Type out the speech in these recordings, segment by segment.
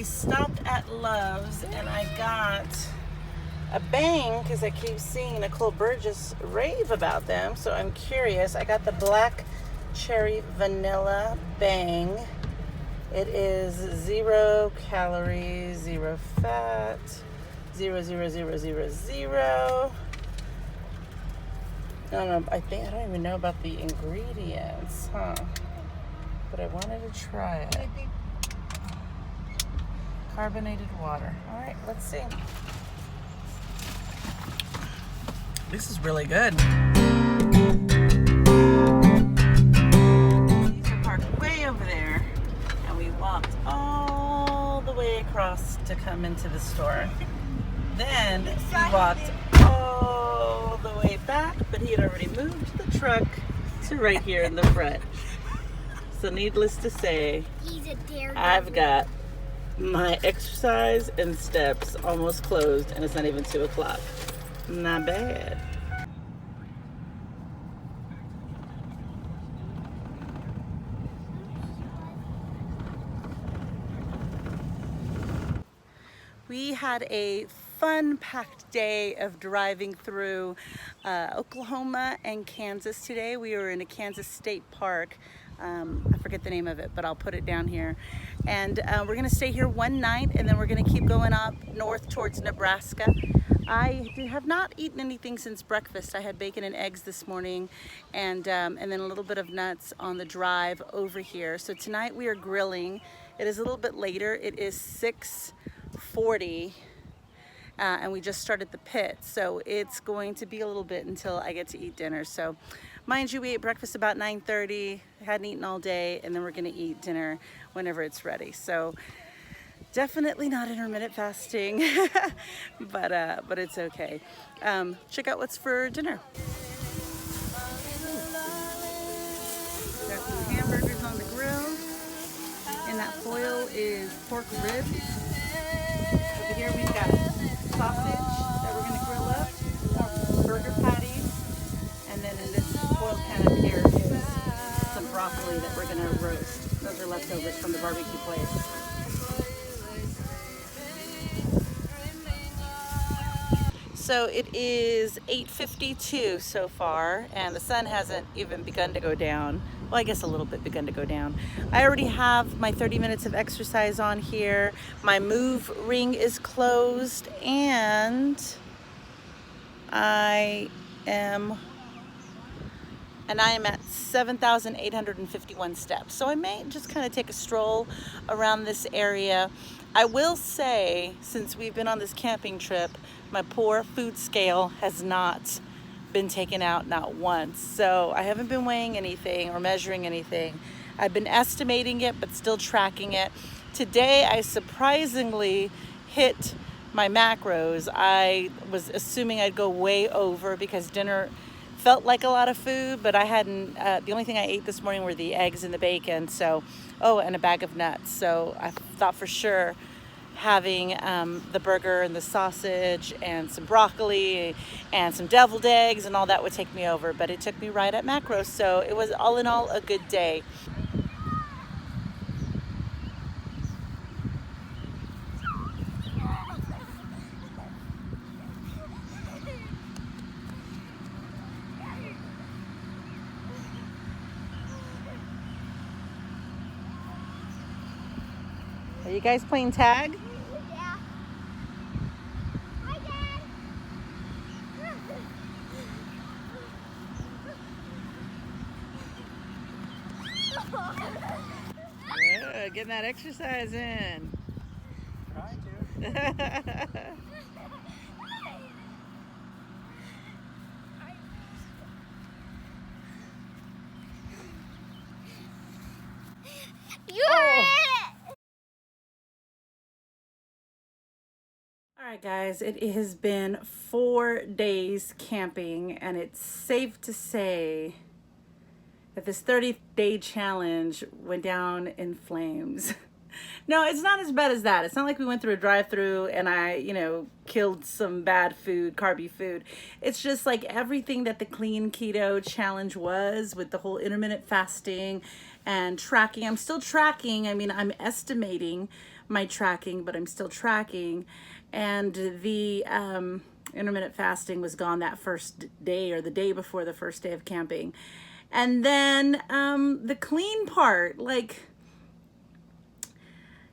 we stopped at Love's and I got a bang because I keep seeing Nicole Burgess rave about them. So I'm curious. I got the black cherry vanilla bang. It is 0 calories, 0 fat, 0. I don't know. I don't even know about the ingredients, huh? But I wanted to try it. Carbonated water. All right, let's see. This is really good. These are parked way over there, and we walked all the way across to come into the store. Then we walked all the way back, but he had already moved the truck to right here in the front. So needless to say, I've got my exercise and steps almost closed, and it's not even 2 o'clock. Not bad. We had a fun-packed day of driving through Oklahoma and Kansas today. We were in a Kansas State Park. I forget the name of it, but I'll put it down here. And we're gonna stay here one night, and then we're gonna keep going up north towards Nebraska. I have not eaten anything since breakfast. I had bacon and eggs this morning, and then a little bit of nuts on the drive over here. So tonight we are grilling. It is a little bit later. It is 6:40. And we just started the pit, so it's going to be a little bit until I get to eat dinner. So mind you, we ate breakfast about 9:30, hadn't eaten all day, and then we're gonna eat dinner whenever it's ready. So definitely not intermittent fasting, but it's okay. Check out what's for dinner. Got some hamburgers on the grill, and that foil is pork ribs. Over here we've got sausage that we're going to grill up, burger patties, and then in this foil can up here is some broccoli that we're going to roast. Those are leftovers from the barbecue place. So it is 8:52 so far, and the sun hasn't even begun to go down. Well, I guess a little bit begun to go down. I already have my 30 minutes of exercise on here. My move ring is closed, and I am at 7,851 steps. So I may just kind of take a stroll around this area. I will say, since we've been on this camping trip, my poor food scale has not been taken out, not once. So I haven't been weighing anything or measuring anything. I've been estimating it, but still tracking it. Today, I surprisingly hit my macros. I was assuming I'd go way over because dinner felt like a lot of food, but I hadn't, the only thing I ate this morning were the eggs and the bacon. So, and a bag of nuts. So I thought for sure having the burger and the sausage and some broccoli and some deviled eggs and all that would take me over, but it took me right at macros. So it was all in all a good day. Are you guys playing tag? Yeah. Hi, Yeah, getting that exercise in. Trying to. You're it! All right, guys, it has been 4 days camping, and it's safe to say that this 30-day challenge went down in flames. No, it's not as bad as that. It's not like we went through a drive-through and I, killed some bad food, carby food. It's just like everything that the clean keto challenge was, with the whole intermittent fasting and tracking. I'm still tracking. I mean, I'm estimating my tracking, but I'm still tracking. And the intermittent fasting was gone that first day or the day before the first day of camping. And then the clean part, like,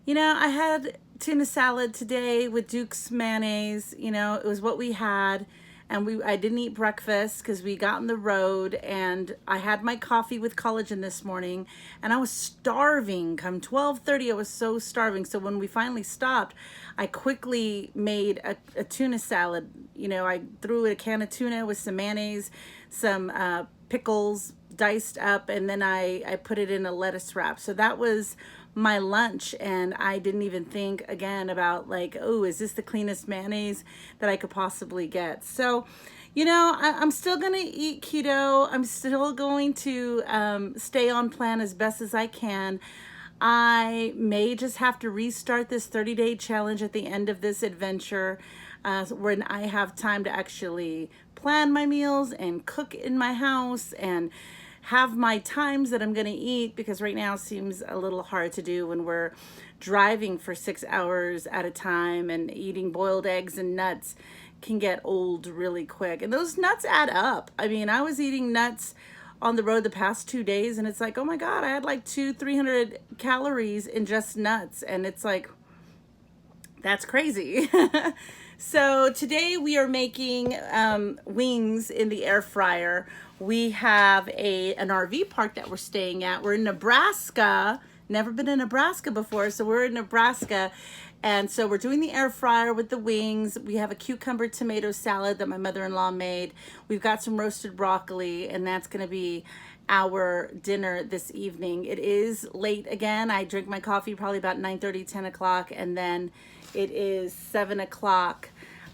you know, I had tuna salad today with Duke's mayonnaise. You know, it was what we had. And I didn't eat breakfast because we got on the road, and I had my coffee with collagen this morning, and I was starving. Come 12:30, I was so starving. So when we finally stopped, I quickly made a tuna salad. You know, I threw a can of tuna with some mayonnaise, some pickles diced up, and then I put it in a lettuce wrap. So that was my lunch, and I didn't even think again about like, oh, is this the cleanest mayonnaise that I could possibly get? So, you know, I'm still gonna eat keto. I'm still going to stay on plan as best as I can. I may just have to restart this 30-day challenge at the end of this adventure when I have time to actually plan my meals and cook in my house and have my times that I'm going to eat, because right now seems a little hard to do when we're driving for 6 hours at a time, and eating boiled eggs and nuts can get old really quick. And those nuts add up. I mean, I was eating nuts on the road the past 2 days, and it's like, oh my God, I had like 300 calories in just nuts. And it's like, that's crazy. So today we are making wings in the air fryer. We have an RV park that we're staying at. We're in Nebraska. Never been in Nebraska before, so we're in Nebraska. And so we're doing the air fryer with the wings. We have a cucumber tomato salad that my mother-in-law made. We've got some roasted broccoli, and that's gonna be our dinner this evening. It is late again. I drink my coffee probably about 9:30, 10 o'clock, and then it is 7 o'clock.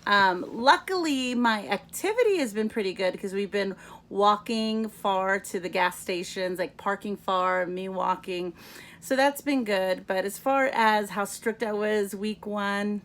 Luckily, my activity has been pretty good because we've been walking far to the gas stations, like parking far, me walking. So that's been good. But as far as how strict I was week 1,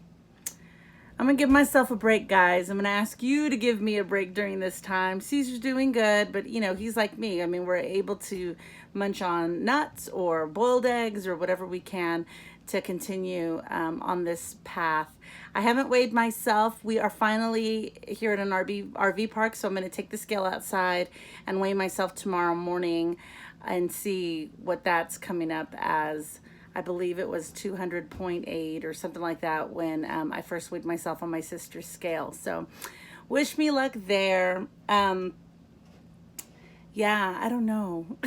I'm gonna give myself a break, guys. I'm gonna ask you to give me a break during this time. Caesar's doing good, but you know, he's like me. I mean, we're able to munch on nuts or boiled eggs or whatever we can to continue on this path. I haven't weighed myself. We are finally here at an RV park, so I'm gonna take the scale outside and weigh myself tomorrow morning and see what that's coming up as. I believe it was 200.8 or something like that when I first weighed myself on my sister's scale. So wish me luck there. Yeah, I don't know.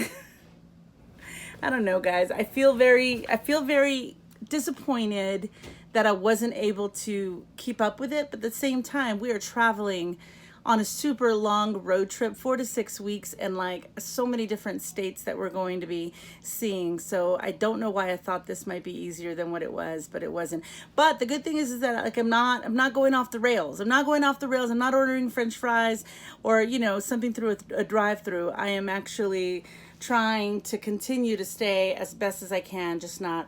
I don't know, guys. I feel very disappointed that I wasn't able to keep up with it. But at the same time, we are traveling on a super long road trip, 4 to 6 weeks, and like so many different states that we're going to be seeing. So I don't know why I thought this might be easier than what it was, but it wasn't. But the good thing is that like I'm not going off the rails. I'm not going off the rails. I'm not ordering French fries or, you know, something through a drive-through. I am actually trying to continue to stay as best as I can, just not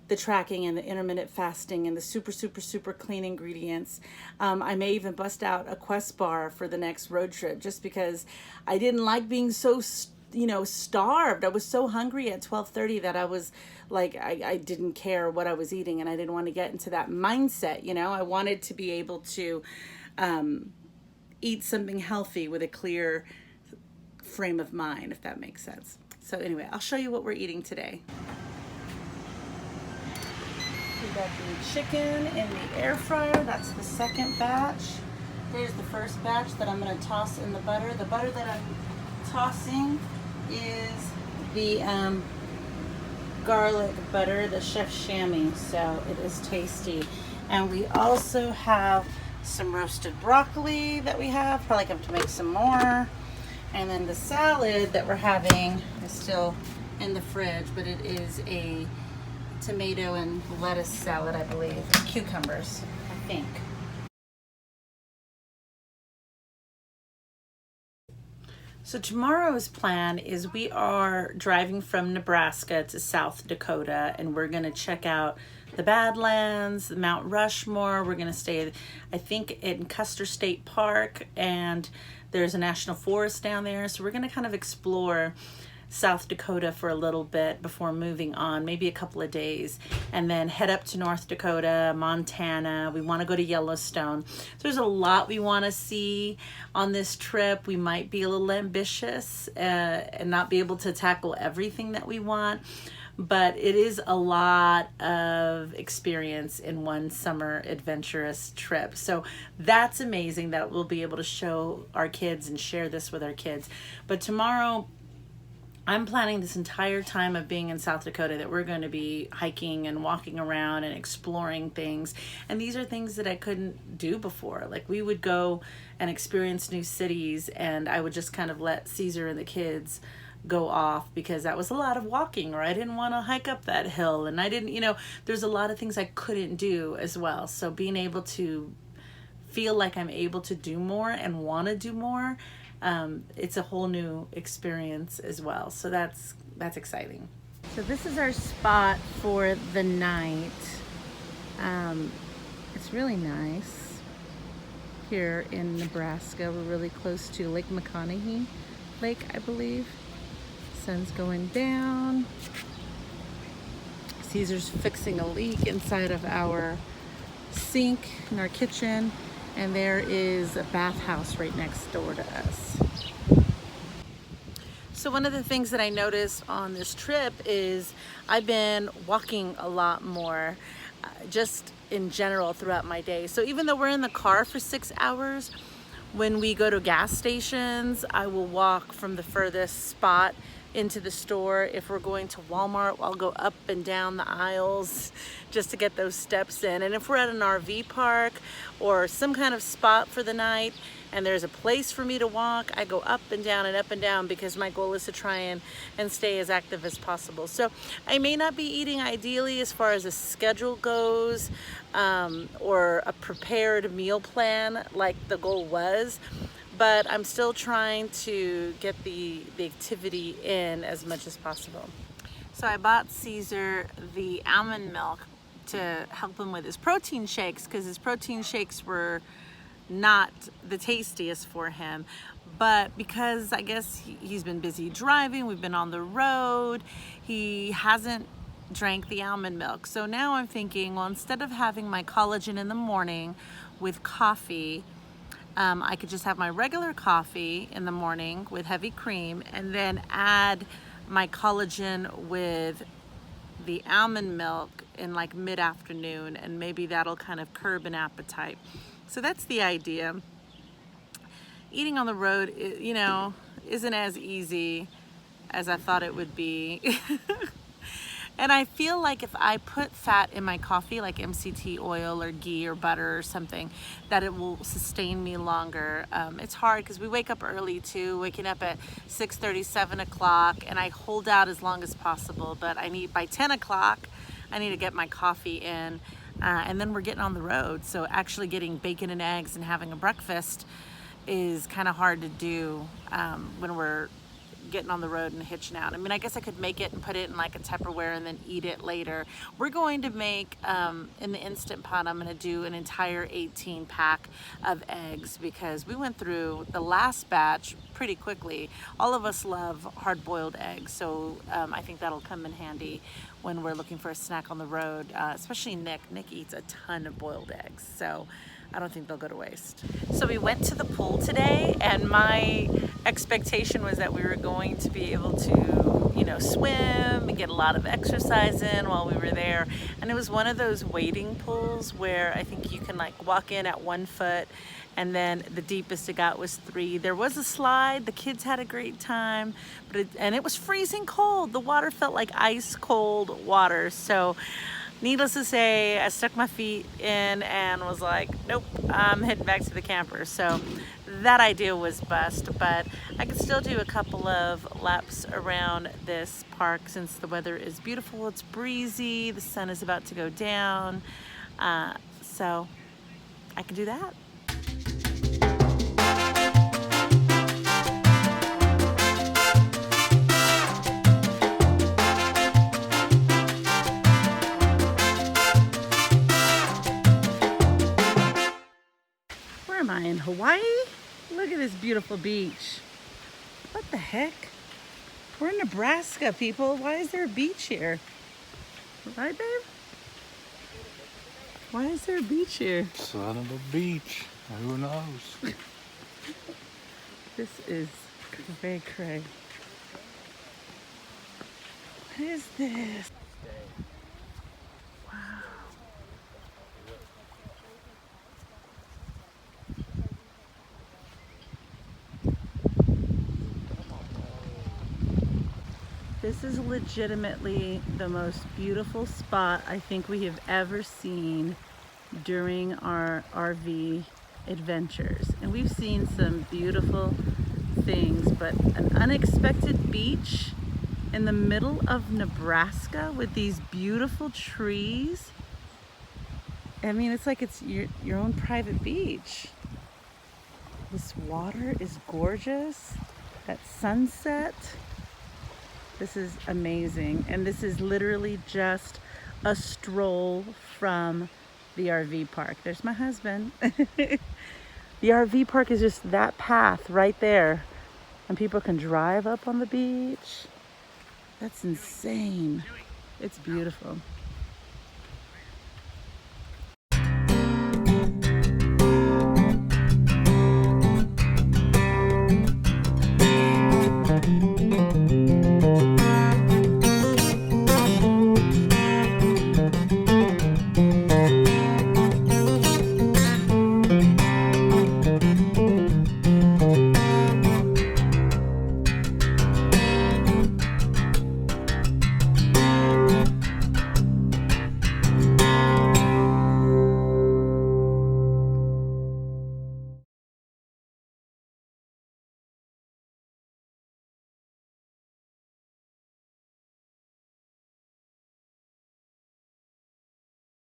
the tracking and the intermittent fasting and the super clean ingredients. I may even bust out a Quest bar for the next road trip, just because I didn't like being so, you know, starved. I was so hungry at 12:30 that I was like, I didn't care what I was eating, and I didn't want to get into that mindset. You know, I wanted to be able to eat something healthy with a clear frame of mind, if that makes sense. So anyway, I'll show you what we're eating today. We got the chicken in the air fryer. That's the second batch. Here's the first batch that I'm going to toss in the butter. The butter that I'm tossing is the garlic butter, the Chef Chamois, so it is tasty. And we also have some roasted broccoli that we have. Probably going to make some more. And then the salad that we're having is still in the fridge, but it is a tomato and lettuce salad, I believe, and cucumbers, I think. So tomorrow's plan is we are driving from Nebraska to South Dakota, and we're gonna check out the Badlands, the Mount Rushmore. We're gonna stay, I think, in Custer State Park, and there's a national forest down there. So we're gonna kind of explore South Dakota for a little bit before moving on, maybe a couple of days, and then head up to North Dakota, Montana. We want to go to Yellowstone. So there's a lot we want to see on this trip. We might be a little ambitious and not be able to tackle everything that we want, but it is a lot of experience in one summer adventurous trip. So that's amazing that we'll be able to show our kids and share this with our kids. But tomorrow, I'm planning this entire time of being in South Dakota that we're going to be hiking and walking around and exploring things. And these are things that I couldn't do before. Like, we would go and experience new cities, and I would just kind of let Caesar and the kids go off because that was a lot of walking, or I didn't want to hike up that hill, and I didn't, there's a lot of things I couldn't do as well. So being able to feel like I'm able to do more and want to do more, it's a whole new experience as well. So that's exciting. So this is our spot for the night. It's really nice here in Nebraska. We're really close to Lake McConaughey Lake, I believe. Sun's going down. Caesar's fixing a leak inside of our sink in our kitchen, and there is a bathhouse right next door to us. So one of the things that I noticed on this trip is I've been walking a lot more, just in general throughout my day. So even though we're in the car for 6 hours, when we go to gas stations, I will walk from the furthest spot into the store. If we're going to Walmart, I'll go up and down the aisles just to get those steps in. And if we're at an RV park or some kind of spot for the night and there's a place for me to walk, I go up and down because my goal is to try and stay as active as possible. So I may not be eating ideally as far as a schedule goes, or a prepared meal plan like the goal was, but I'm still trying to get the activity in as much as possible. So I bought Caesar the almond milk to help him with his protein shakes, because his protein shakes were not the tastiest for him. But because I guess he's been busy driving, we've been on the road, he hasn't drank the almond milk. So now I'm thinking, well, instead of having my collagen in the morning with coffee, I could just have my regular coffee in the morning with heavy cream and then add my collagen with the almond milk in like mid-afternoon, and maybe that'll kind of curb an appetite. So that's the idea. Eating on the road, isn't as easy as I thought it would be. And I feel like if I put fat in my coffee, like MCT oil or ghee or butter or something, that it will sustain me longer. It's hard because we wake up early too, waking up at 6:30, 7 o'clock, and I hold out as long as possible, but by 10 o'clock, I need to get my coffee in, and then we're getting on the road. So actually getting bacon and eggs and having a breakfast is kind of hard to do when we're getting on the road and hitching out. I mean, I guess I could make it and put it in like a Tupperware and then eat it later. We're going to make, in the Instant Pot, I'm going to do an entire 18 pack of eggs because we went through the last batch pretty quickly. All of us love hard-boiled eggs, so I think that'll come in handy when we're looking for a snack on the road, especially Nick. Nick eats a ton of boiled eggs, so I don't think they'll go to waste. So we went to the pool today, and my expectation was that we were going to be able to, swim and get a lot of exercise in while we were there. And it was one of those wading pools where I think you can like walk in at 1 foot, and then the deepest it got was 3. There was a slide. The kids had a great time, and it was freezing cold. The water felt like ice cold water. So needless to say, I stuck my feet in and was like, nope, I'm heading back to the camper. So that idea was bust, but I could still do a couple of laps around this park since the weather is beautiful. It's breezy, the sun is about to go down, so I can do that. Where am I, in Hawaii? Look at this beautiful beach. What the heck? We're in Nebraska, people. Why is there a beach here? Right, babe? Why is there a beach here? Son of a beach. Who knows? This is very cray. What is this? Wow. This is legitimately the most beautiful spot I think we have ever seen during our RV adventures. And we've seen some beautiful things, but an unexpected beach in the middle of Nebraska with these beautiful trees. I mean, it's like it's your own private beach. This water is gorgeous. That sunset. This is amazing. And this is literally just a stroll from the RV park. There's my husband. The RV park is just that path right there. And people can drive up on the beach. That's insane. It's beautiful.